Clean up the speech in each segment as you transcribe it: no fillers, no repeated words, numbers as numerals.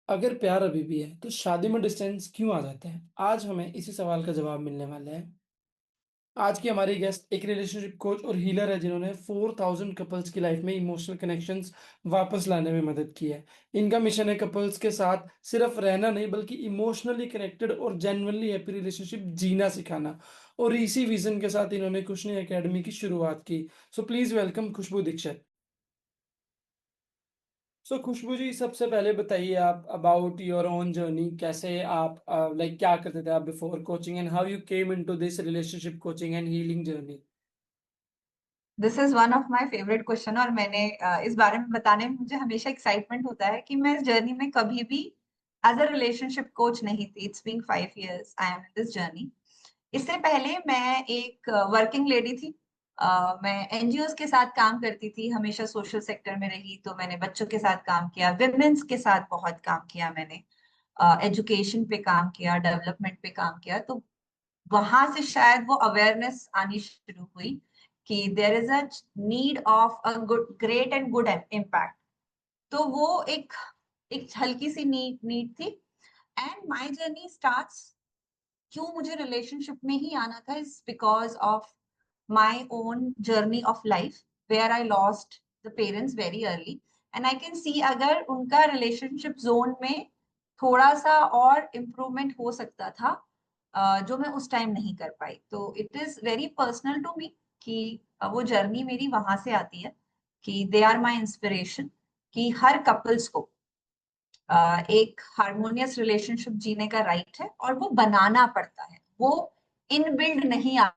अगर प्यार अभी भी है, तो शादी में डिस्टेंस क्यों आ जाता है? आज हमें इसी सवाल का जवाब मिलने वाला है। आज की हमारी गेस्ट एक रिलेशनशिप कोच और हीलर है जिन्होंने 4000 कपल्स की लाइफ में इमोशनल कनेक्शंस वापस लाने में मदद की है। इनका मिशन है कपल्स के साथ सिर्फ रहना नहीं बल्कि इमोशनली कनेक्टेड और जेन्युइनली हैप्पी रिलेशनशिप जीना सिखाना। और इसी विजन के साथ इन्होंने कुशनी एकेडमी की शुरुआत की। सो प्लीज वेलकम खुशबू दीक्षित। सो खुशबू जी, सबसे पहले बताइए आप अबाउट योर ओन जर्नी। कैसे आप लाइक क्या करते थे आप before coaching and how you came into this relationship coaching and healing journey. This is one of my favourite question. और मैंने इस बारे में बताने में मुझे हमेशा एक्साइटमेंट होता है कि मैं इस जर्नी में कभी भी एज अ रिलेशनशिप कोच नहीं थी। It's being 5 years I am in this journey. इससे पहले मैं एक वर्किंग लेडी थी। मैं एनजीओ के साथ काम करती थी, हमेशा सोशल सेक्टर में रही, तो मैंने बच्चों के साथ काम किया, विमेन्स के साथ बहुत काम किया मैंने, एजुकेशन पे काम किया, डेवलपमेंट पे काम किया। तो वहां से शायद वो अवेयरनेस आनी शुरू हुई कि there is a need of a good great and good impact. तो वो एक एक हल्की सी नीड थी। एंड माय जर्नी स्टार्ट्स, क्यों मुझे रिलेशनशिप में ही आना था, is because of my own journey of life where I lost the parents very early. And I can see अगर उनका रिलेशनशिप जोन में थोड़ा सा और इम्प्रूवमेंट हो सकता था, जो मैं उस टाइम नहीं कर पाई। तो it is very personal to me कि वो जर्नी मेरी वहां से आती है कि दे आर माई इंस्पिरेशन, कि हर कपल्स को एक हार्मोनियस रिलेशनशिप जीने का राइट है और वो बनाना पड़ता है। वो इनबिल्ड नहीं आता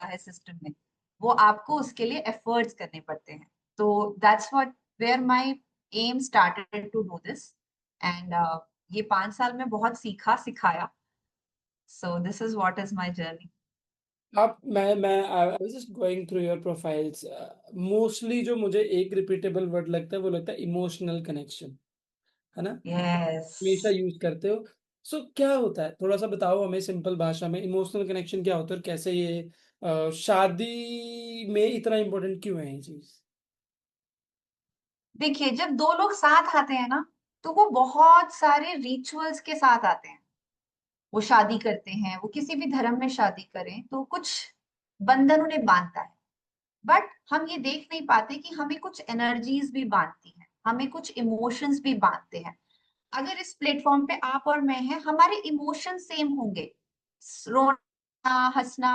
है सिस्टम में, वो आपको उसके लिए एफर्ट्स करने पड़ते हैं। तो that's what where my am started to do this. And ये 5 साल में बहुत सीखा सिखाया। So this is what is my journey. आप मैं I was just going through your profiles. Mostly जो मुझे एक रिपीटेबल वर्ड लगता है वो लगता है इमोशनल कनेक्शन, है ना? यस। हमेशा यूज करते हो। सो क्या होता है, थोड़ा सा बताओ हमें सिंपल भाषा में इमोशनल कनेक्शन क्या होता है और कैसे ये शादी में इतना इम्पोर्टेंट क्यों है ये चीज? देखिए, जब दो लोग साथ आते हैं ना, तो वो बहुत सारे रिचुअल्स के साथ आते हैं। वो शादी करते हैं, वो किसी भी धर्म में शादी करें तो कुछ बंधन उन्हें बांधता है। बट हम ये देख नहीं पाते कि हमें कुछ एनर्जीज भी बांधती हैं, हमें कुछ इमोशंस भी बांधते हैं। अगर इस प्लेटफॉर्म पे आप और मैं हैं, हमारे इमोशन सेम होंगे, रोना, हंसना,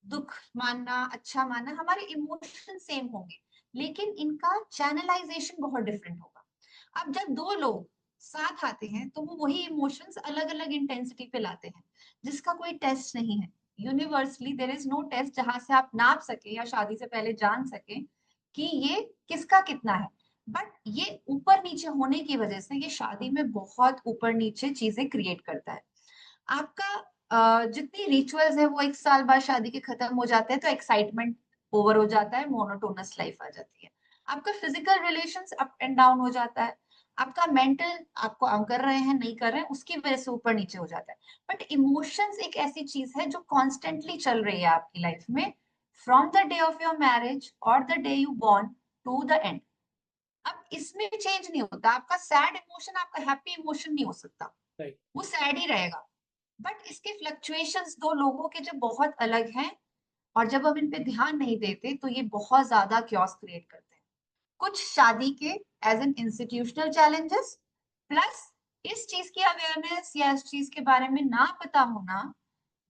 दुख मानना, अच्छा मानना, हमारे इमोशन सेम होंगे, लेकिन इनका चैनलाइजेशन बहुत डिफरेंट होगा। अब जब दो लोग साथ आते हैं तो वो वही इमोशंस अलग अलग इंटेंसिटी पे लाते हैं, जिसका कोई टेस्ट नहीं है। Universally there is no test जहां से आप नाप सके या शादी से पहले जान सके कि ये किसका कितना है। बट ये ऊपर नीचे होने की वजह से ये शादी में बहुत ऊपर नीचे चीजें क्रिएट करता है। आपका जितनी रिचुअल्स है वो 1 साल बाद शादी के खत्म हो जाते हैं, तो एक्साइटमेंट ओवर हो जाता है, मोनोटोनस लाइफ आ जाती है। आपका physical relations up and down हो जाता है। आपका मेंटल, आपको हम कर रहे हैं नहीं कर रहे हैं उसकी वजह से ऊपर नीचे हो जाता है। बट इमोशंस एक ऐसी चीज है जो कॉन्स्टेंटली चल रही है आपकी लाइफ में, from the day of your marriage और the day you born to the end. अब इसमें चेंज नहीं होता। आपका सैड इमोशन आपका हैप्पी इमोशन नहीं हो सकता, राइट। वो सैड ही रहेगा। बट इसके फ्लक्चुएशंस दो लोगों के जब बहुत अलग हैं और जब हम इन पे ध्यान नहीं देते तो ये बहुत ज्यादा क्योस क्रिएट करते हैं। कुछ शादी के as an institutional challenges, plus इस चीज की अवेयरनेस या इस चीज के बारे में ना पता होना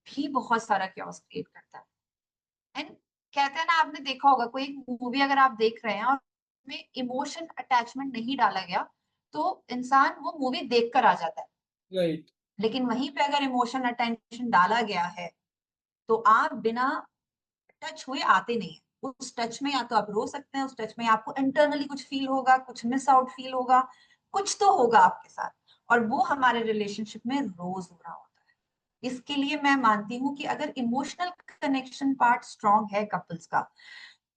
भी बहुत सारा क्योस क्रिएट करता है। एंड कहते हैं ना, आपने देखा होगा कोई एक मूवी अगर आप देख रहे हैं और में इमोशन अटैचमेंट नहीं डाला गया, तो इंसान वो मूवी देखकर आ जाता है। राइट। लेकिन वहीं पे अगर इमोशन अटेंशन डाला गया है तो आप बिना टच हुए आते नहीं है। उस टच में या तो आप रो सकते हैं, उस टच में आपको इंटरनली कुछ फील होगा, कुछ मिस आउट फील होगा, कुछ तो होगा आपके साथ। और वो हमारे रिलेशनशिप में रोज हो रहा होता है। इसके लिए मैं मानती हूँ कि अगर इमोशनल कनेक्शन पार्ट स्ट्रांग है कपल्स का,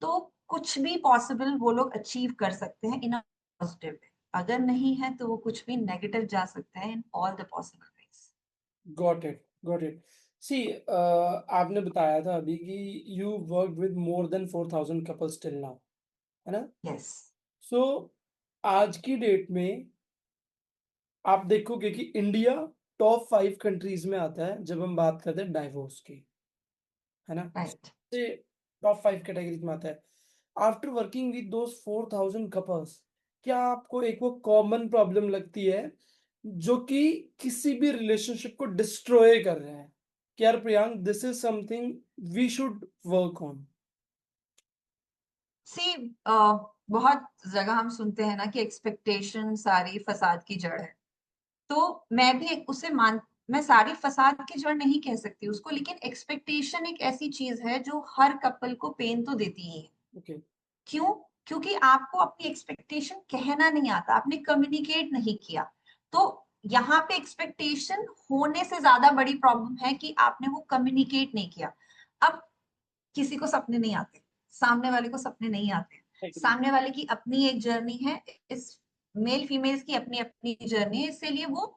तो कुछ भी पॉसिबल वो लोग अचीव कर सकते हैं इन अ पॉजिटिव वे। अगर नहीं है तो वो कुछ भी नेगेटिव जा सकता है in all the possible ways. Got it, got it. See, आपने बताया था अभी कि you work with more than 4000 couples till now, है ना? यस। सो आज की डेट में आप देखोगे कि इंडिया टॉप 5 कंट्रीज में आता है जब हम बात करते हैं डाइवोर्स की, है ना? राइट। से टॉप 5 कैटेगरीज में आता है। After working with those 4000 couples, क्या आपको एक वो कॉमन प्रॉब्लम लगती है जो कि किसी भी रिलेशनशिप को डिस्ट्रॉय कर रहा है? कि यार Priyank, this is something we should work on. See बहुत जगह हम सुनते हैं ना कि एक्सपेक्टेशन सारी फसाद की जड़ है। तो मैं भी उसे मान मैं सारी फसाद की जड़ नहीं कह सकती उसको, लेकिन एक्सपेक्टेशन एक ऐसी चीज है जो हर कपल को पेन तो देती ही है। ओके, क्यों? क्योंकि आपको अपनी एक्सपेक्टेशन कहना नहीं आता, आपने कम्युनिकेट नहीं किया। तो यहाँ पे एक्सपेक्टेशन होने से ज्यादा बड़ी प्रॉब्लम है कि आपने वो कम्युनिकेट नहीं किया। अब किसी को सपने नहीं आते, सामने वाले को सपने नहीं आते। एग्री। सामने वाले की अपनी एक जर्नी है, इस मेल फीमेल्स की अपनी अपनी जर्नी है, इसलिए वो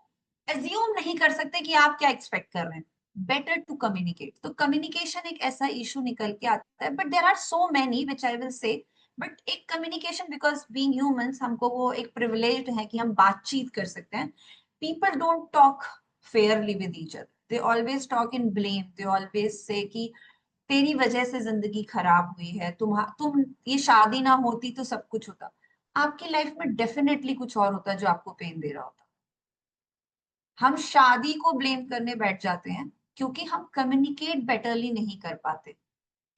एज्यूम नहीं कर सकते कि आप क्या एक्सपेक्ट कर रहे हैं। Better to communicate. तो कम्युनिकेशन एक ऐसा इशू निकल के आता है, but there are so many which I will say. But एक कम्युनिकेशन, बिकॉज बीइंग ह्यूमंस हमको वो एक प्रिविलेज्ड है कि हम बातचीत कर सकते हैं। People don't talk Fairlie with each other, they always talk in blame, they always say कि तेरी वजह से जिंदगी खराब हुई है, तुम ये शादी ना होती तो सब कुछ होता। आपकी लाइफ में डेफिनेटली कुछ और होता जो आपको पेन दे रहा होता। हम शादी को ब्लेम करने बैठ जाते हैं क्योंकि हम कम्युनिकेट बेटरली नहीं कर पाते,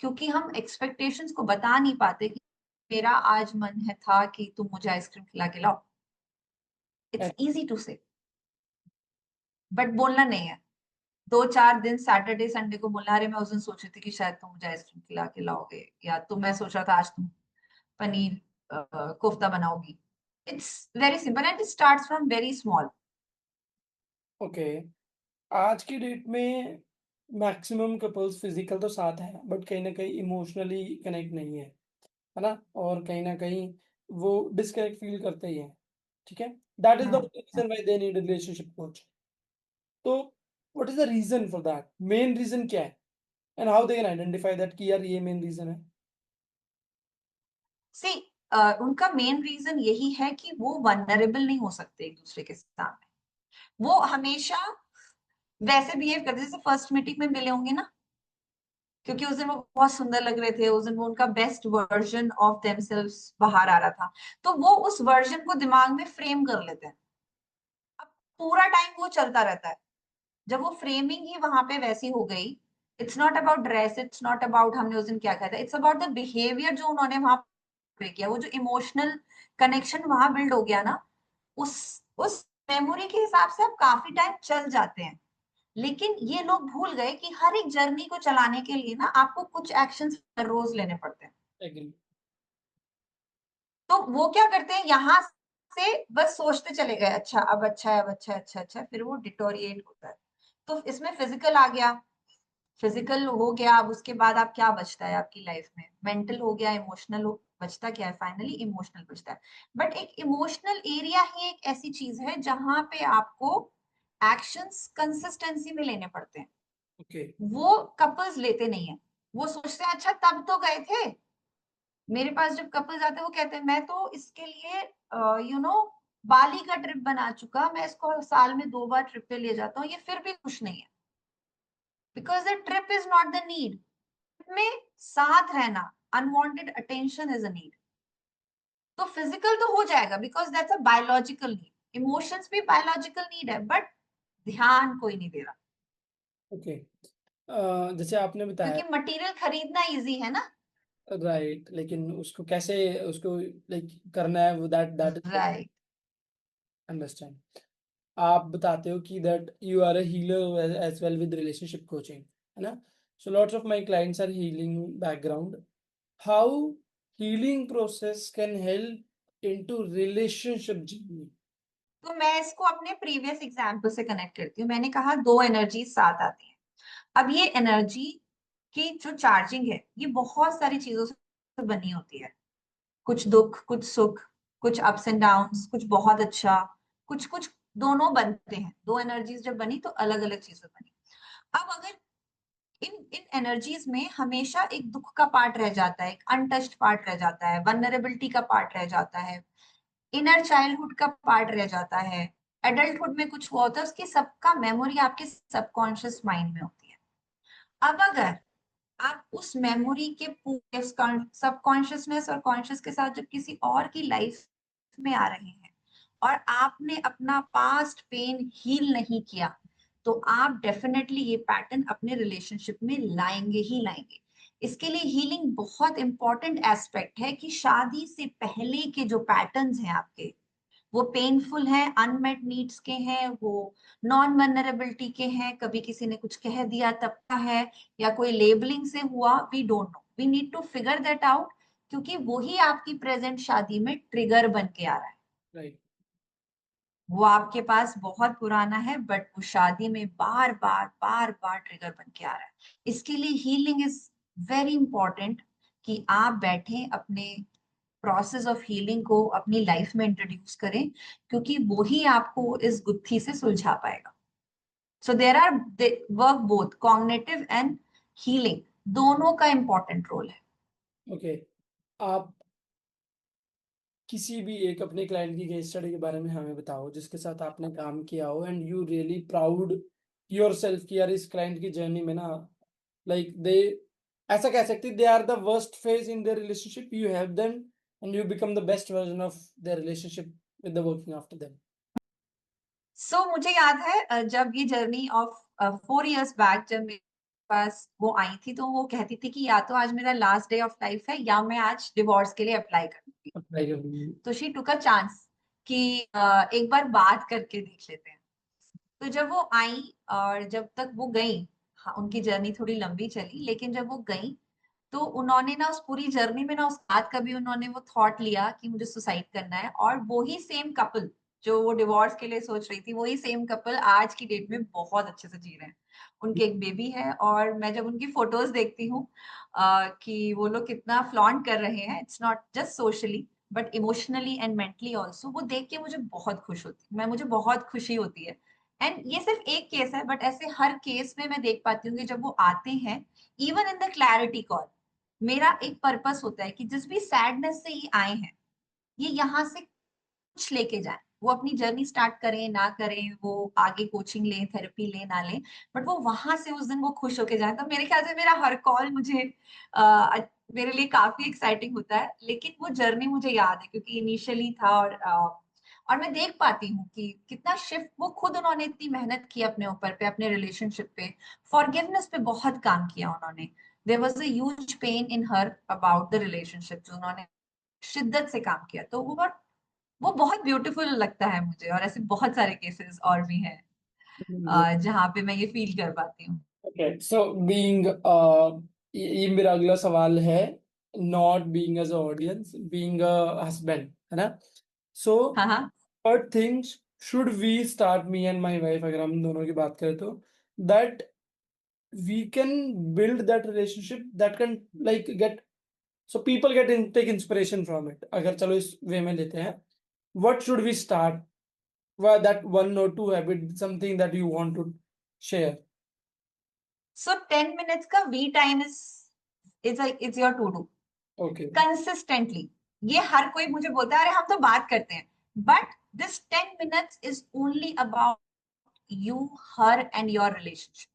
क्योंकि हम एक्सपेक्टेशंस को बता नहीं पाते कि मेरा आज मन है था कि तुम मुझे आइसक्रीम खिला के लाओ। इट्स इजी टू से, बट बोलना नहीं है। 2-4 दिन सैटरडे संडे को बोलना, अरे मैं उस दिन सोच रही थी कि शायद तुम मुझे आइसक्रीम खिला के लाओगे, या तुम मैं सोच रहा था आज तुम पनीर कोफ्ता बनाओगी। It's very simple and it starts from very small. Okay, आज की डेट में मैक्सिमम कपल्स फिजिकल तो साथ है बट कहीं न कहीं इमोशनली कनेक्ट नहीं है ना? और कहीं न कहीं वो डिस्कनेक्ट फील करते ही हैं, ठीक है? That is the only reason why they need relationship coach. तो what is the reason for that? Main reason क्या है? And how they can identify that कि यार ये मेन रीज़न है? सी उनका मेन रीजन यही है कि वो वनरेबल नहीं हो सकते एक दूसरे के सामने। वो हमेशा वैसे बिहेव करते जैसे फर्स्ट मीटिंग में मिले होंगे ना, क्योंकि उस दिन वो बहुत सुंदर लग रहे थे, उस दिन वो उनका बेस्ट वर्जन ऑफ देमसेल्व्स बाहर आ रहा था, तो वो उस वर्जन को दिमाग में फ्रेम कर लेते हैं। अब पूरा टाइम वो चलता रहता है। जब वो फ्रेमिंग ही वहां पे वैसी हो गई, it's not about dress, it's not about हमने उस दिन क्या खाया था, इट्स अबाउट द बिहेवियर जो उन्होंने वहां पे किया। वो जो इमोशनल कनेक्शन वहां बिल्ड हो गया ना, उस उस मेमोरी के हिसाब से आप काफी टाइम चल जाते हैं। लेकिन ये लोग भूल गए कि हर एक जर्नी को चलाने के लिए ना आपको कुछ एक्शंस रोज लेने पड़ते हैं। एग्री। तो वो क्या करते हैं, यहाँ से बस सोचते चले गए, अच्छा अब अच्छा है, अब अच्छा है, अच्छा अच्छा, फिर वो डिटोरिएट होता है। तो इसमें फिजिकल आ गया, फिजिकल हो गया, अब उसके बाद आप क्या बचता है आपकी लाइफ में, मेंटल हो गया, इमोशनल हो, बचता क्या है, फाइनली इमोशनल बचता है। बट एक इमोशनल एरिया ही एक ऐसी चीज है जहां पे आपको एक्शंस कंसिस्टेंसी में लेने पड़ते हैं। ओके, वो कपल्स लेते नहीं है। वो सोचते हैं अच्छा तब तो गए थे। मेरे पास जब कपल्स आते हैं वो कहते हैं मैं तो इसके लिए बाली का ट्रिप बना चुका, मैं इसको साल में 2 बार ट्रिप पे ले जाता हूँ, ये फिर भी खुश नहीं है। Because the trip is not the need, में साथ रहना, unwanted attention is a need. तो फिजिकल तो हो जाएगा because that's a biological need, emotions भी बायोलॉजिकल नीड है, बट ध्यान कोई नहीं दे रहा। ओके। जैसे आपने बताया, क्योंकि मटेरियल खरीदना इजी है ना। राइट, लेकिन उसको कैसे उसको लाइक करना है वो that is the right. Understand. आप बताते हो कि that you are a healer as well with relationship coaching, है ना? So lots of my clients are healing background. How healing process can help into relationship journey? तो मैं इसको अपने प्रीवियस एग्जाम्पल से कनेक्ट करती हूँ। मैंने कहा दो एनर्जी साथ आती हैं। अब ये एनर्जी की जो चार्जिंग है ये बहुत सारी चीजों से बनी होती है। कुछ दुख, कुछ सुख, कुछ अप्स एंड डाउन्स, कुछ बहुत अच्छा, कुछ कुछ दोनों बनते हैं। दो एनर्जीज जब बनी तो अलग अलग चीजें बनी। अब अगर इन इन एनर्जीज में हमेशा एक दुख का पार्ट रह जाता है, एक अनटच्ड पार्ट रह जाता है, वनरेबिलिटी का पार्ट रह जाता है, इनर चाइल्डहुड का पार्ट रह जाता है, एडल्टहुड में कुछ हुआ होता है, उसकी सबका मेमोरी आपके सबकॉन्शियस माइंड में होती है। अब अगर आप उस मेमोरी के पूरे सबकॉन्शियसनेस और कॉन्शियस के साथ जब किसी और की लाइफ में आ रहे हैं और आपने अपना पास्ट पेन हील नहीं किया, तो आप डेफिनेटली ये पैटर्न अपने रिलेशनशिप में लाएंगे ही लाएंगे। इसके लिए हीलिंग बहुत इंपॉर्टेंट एस्पेक्ट है कि शादी से पहले के जो पैटर्न्स हैं आपके, वो पेनफुल हैं, अनमेट नीड्स के हैं, वो नॉन वल्नरेबिलिटी के हैं, कभी किसी ने कुछ कह दिया तब का है, या कोई लेबलिंग से हुआ, we don't know, we need to figure that out, क्योंकि वही आपकी प्रेजेंट शादी में ट्रिगर बन के आ रहा है। राइट। वो आपके पास बहुत पुराना है, बट वो शादी में बार बार ट्रिगर बन के आ रहा है। इसके लिए हीलिंग इज वेरी इंपॉर्टेंट, कि आप बैठे अपने प्रोसेस ऑफ हीलिंग को अपनी लाइफ में इंट्रोड्यूस करें, क्योंकि वो ही आपको इस गुत्थी से सुलझा पाएगा। So there are work both cognitive and healing, दोनों का इंपॉर्टेंट रोल है। ओके, आप किसी भी एक अपने क्लाइंट की केस स्टडी के बारे में हमें बताओ जिसके साथ आपने काम किया हो and you really proud your self कि यार इस क्लाइंट की जर्नी में ना, लाइक दे, ऐसा कह सकते they are the worst phase in their relationship, you have them and you become the best version of their relationship with the working after them. So मुझे याद है जब ये जर्नी ऑफ 4 years बैक जब मेरे पास वो आई थी, तो वो कहती थी कि या तो आज मेरा लास्ट डे ऑफ लाइफ है, या मैं आज डिवोर्स के लिए अप्लाई करूंगी। अप्लाई कर दूंगी। तो शी टुक अ चांस कि एक बार बात करके देख लेते हैं। तो जब वो आई और जब तक वो गई, हाँ उनकी जर्नी थोड़ी लंबी चली, लेकिन जब वो गई तो उन्होंने ना उस पूरी जर्नी में ना उस बात का भी उन्होंने वो थॉट लिया कि मुझे सुसाइड करना है। और वो ही सेम कपल जो वो डिवोर्स के लिए सोच रही थी, वही सेम कपल आज की डेट में बहुत अच्छे से जी रहे हैं। उनके एक बेबी है, और मैं जब उनकी फोटोज देखती हूँ कि वो लोग कितना फ्लॉन्ट कर रहे हैं, it's not just socially but emotionally and mentally also, वो देख के मुझे बहुत खुश होती मैं मुझे बहुत खुशी होती है। एंड ये सिर्फ एक केस है, बट ऐसे हर केस में मैं देख पाती हूँ कि जब वो आते हैं, even in the clarity call, मेरा एक पर्पस होता है कि जिस भी सैडनेस से ये आए हैं, ये यहाँ से कुछ लेके जाए। वो अपनी जर्नी स्टार्ट करें ना करें, वो आगे कोचिंग लें, थेरेपी लें ना लें, बट वो वहां से उस दिन वो खुश होके जाए। तो मेरे ख्याल से मेरा हर कॉल मुझे मेरे लिए काफी एक्साइटिंग होता है। लेकिन वो जर्नी मुझे याद है, क्योंकि इनिशियली था, और मैं देख पाती हूँ कि कितना शिफ्ट वो खुद, उन्होंने इतनी मेहनत की अपने ऊपर पे, अपने रिलेशनशिप पे, फॉरगिवनेस पे बहुत काम किया उन्होंने। There was a huge pain in her about the relationship, जो उन्होंने शिद्दत से काम किया। तो वो बहुत ब्यूटीफुल लगता है मुझे। और ऐसे बहुत सारे केसेस और भी हैं जहाँ पे मैं ये फील कर पाती हूँ। ओके, सो बीइंग, ये मेरा अगला सवाल है, not being as audience, being a husband, है ना? सो हाँ हाँ। what things should we start, me and my wife, अगर हम दोनों की बात करें तो, that we can build that relationship that can like get, so people get in, take inspiration from it, अगर चलो इस वे में लेते हैं, what should we start, that one or two habit, something that you want to share? So 10 minutes का we time is your to do Okay. Consistently. ये हर कोई मुझे बोलता है, अरे हम तो बात करते हैं, but this 10 minutes is only about you, her and your relationship.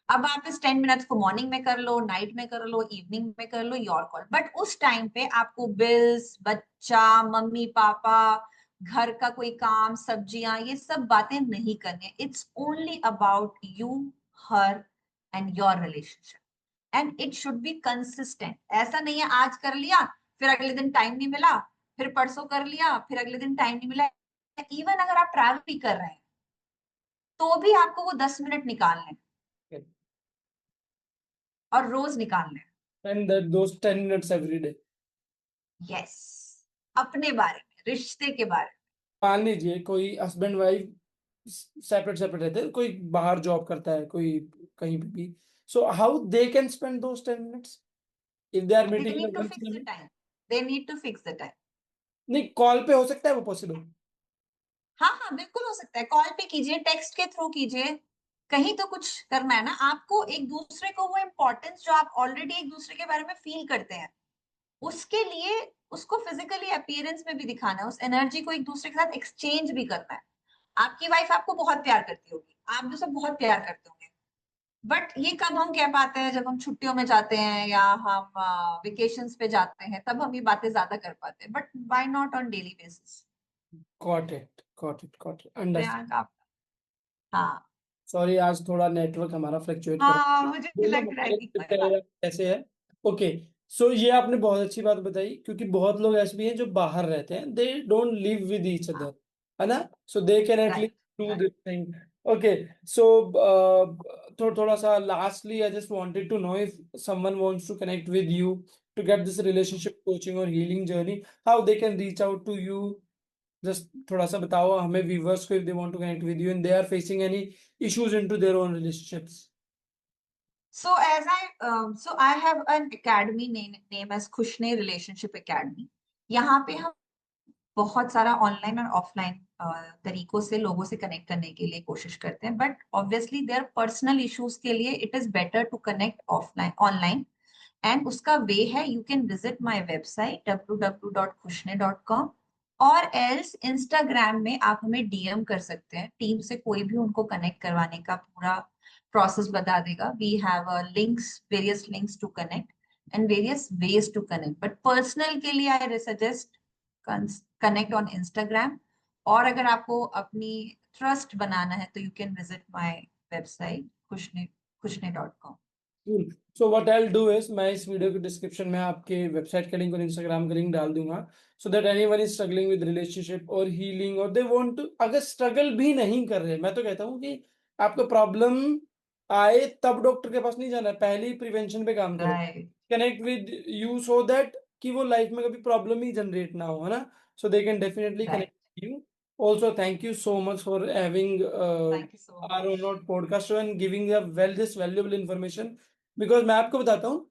अब आप इस 10 मिनट्स को मॉर्निंग में कर लो, नाइट में कर लो, इवनिंग में कर लो, योर कॉल, बट उस टाइम पे आपको बिल्स, बच्चा, मम्मी पापा, घर का कोई काम, सब्जियां, ये सब बातें नहीं करनी। It's only about you, her and your relationship, and it should be consistent. ऐसा नहीं है आज कर लिया, फिर अगले दिन टाइम नहीं मिला, फिर परसों कर लिया, फिर अगले दिन टाइम नहीं मिला। इवन अगर आप ट्रैवल भी कर रहे हैं, तो भी आपको वो 10 मिनट निकालने हैं, Okay. और रोज निकालने हैं। And that those 10 minutes every day. Yes, अपने बारे में, रिश्ते के बारे मान लीजिए कोई हस्बैंड वाइफ सेपरेट सेपरेट रहते हैं, कोई बाहर जॉब करता है, कोई कहीं पे भी, so how they can spend those 10 minutes if they are में। They meeting in a need to once fix in a the week? Time, they need to fix the time. नहीं, कॉल पे हो सकता है वो पॉसिबल? हाँ हाँ, बिल्कुल हो सकता है, कॉल पे कीजिए, टेक्स्ट के थ्रू कीजिए, कहीं तो कुछ करना है ना आपको। एक दूसरे को वो इम्पोर्टेंस जो आप ऑलरेडी एक दूसरे के बारे में फील करते हैं, उसके लिए उसको फिजिकली अपीयरेंस में भी दिखाना है, उस एनर्जी को एक दूसरे के साथ एक्सचेंज भी करना है। आपकी वाइफ आपको बहुत प्यार करती होगी, आप भी उसे बहुत प्यार करते होंगे, बट ये कब हम कह पाते हैं? जब हम छुट्टियों में जाते हैं या हम वेकेशंस पे जाते हैं, तब हम ये बातें ज्यादा कर पाते हैं, but why not on daily basis? Got it understood. Priyanka, हाँ। सॉरी, आज थोड़ा नेटवर्क हमारा फ्लक्चुएट कर हाँ, मुझे बोलो, लग रहा है हमारे कि trip कोई का बात। एरिया कैसे है। ओके, सो ये आपने बहुत अच्छी बात बताई, क्योंकि बहुत लोग ऐसे भी हैं जो बाहर रहते हैं, they don't live with each हाँ, अदर, है ना, so they can right, at least do right. This thing. Okay, so थोड़ा सा lastly I just wanted to know if someone wants to connect with you to get this relationship coaching or healing journey, how they can reach out to you, just थोड़ा सा बताओ हमें viewers को, if they want to connect with you and they are facing any issues into their own relationships. So I have an academy name as Khushne relationship academy. यहाँ पे हम बहुत सारा ऑनलाइन और ऑफलाइन तरीकों से लोगों से कनेक्ट करने के लिए कोशिश करते हैं, but obviously their personal issues के लिए it is better to connect offline online. And उसका वे है, you can visit my website www.khushne.com, और एल्स इंस्टाग्राम में आप हमें डीएम कर सकते हैं। टीम से कोई भी उनको कनेक्ट करवाने का पूरा प्रोसेस बता देगा। We have links, various links to connect and various ways to connect, but personal के लिए I suggest connect on Instagram. और अगर आपको अपनी ट्रस्ट बनाना है तो you can visit my website खुशने.com। Cool. So what I will do is, मैं इस वीडियो के डिस्क्रिप्शन में आपके वेबसाइट का लिंक और इंस्टाग्राम का लिंक डाल दूंगा, so that anyone is struggling with relationship और हीलिंग, और दे वांट टू, अगर स्ट्रगल भी नहीं कर रहे, मैं तो कहता हूँ कि आपको प्रॉब्लम आए तब डॉक्टर के पास नहीं जाना है, पहले ही प्रिवेंशन पे काम करो, right, connect with you so that कि वो लाइफ में कभी प्रॉब्लम ही जनरेट ना हो, है ना, so they can definitely right. Connect you. Also thank you so much for having Thank you so our much. own podcast show and giving a this valuable information, because मैं आपको बताता हूँ,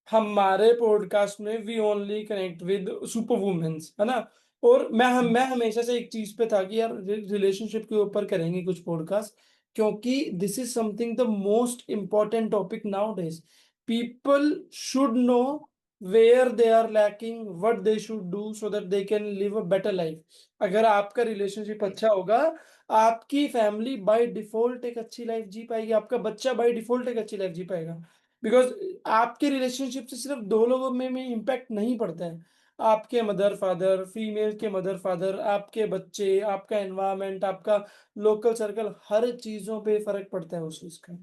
हमारे podcast में we only connect with super womens, है ना, और मैं हमेशा से एक चीज पे था कि यार रिलेशनशिप के ऊपर करेंगे कुछ पॉडकास्ट, क्योंकि this is something the most important topic nowadays. People should know where they are lacking, what they should do so that they can live a better life. अगर आपका रिलेशनशिप अच्छा होगा, आपकी फैमिली बाय डिफॉल्ट एक अच्छी life जी पाएगी, आपका बच्चा बाय डिफॉल्ट एक अच्छी लाइफ जी पाएगा, बिकॉज आपके रिलेशनशिप से सिर्फ दो लोगों में इम्पैक्ट नहीं पड़ता है, आपके मदर फादर, फीमेल के मदर फादर, आपके बच्चे, आपका एनवायरनमेंट, आपका लोकल सर्कल, हर चीजों पे फर्क पड़ता है उस चीज का,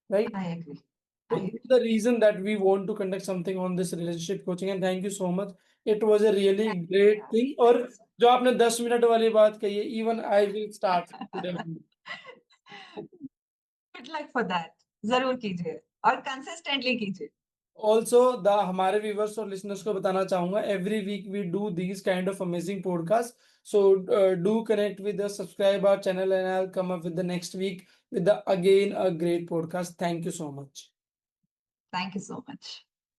right. I agree. So I this is agree. the reason that we want to conduct something on this relationship coaching, and thank you so much, it was a really Thank you, great Priyanka. thing। और Thank you so जो आपने 10 minute वाली बात कही है, even I will start today. much. Good luck for that. जरूर कीजिए और कंसिस्टेंटली कीजिए। ऑल्सो द हमारे व्यूवर्स और लिसनर्स को बताना चाहूंगा, every week we do these kind of amazing podcast, so do connect with us, subscribe our channel, and I will come up with the next week with the again a great podcast. Thank you so much. Thank you so much.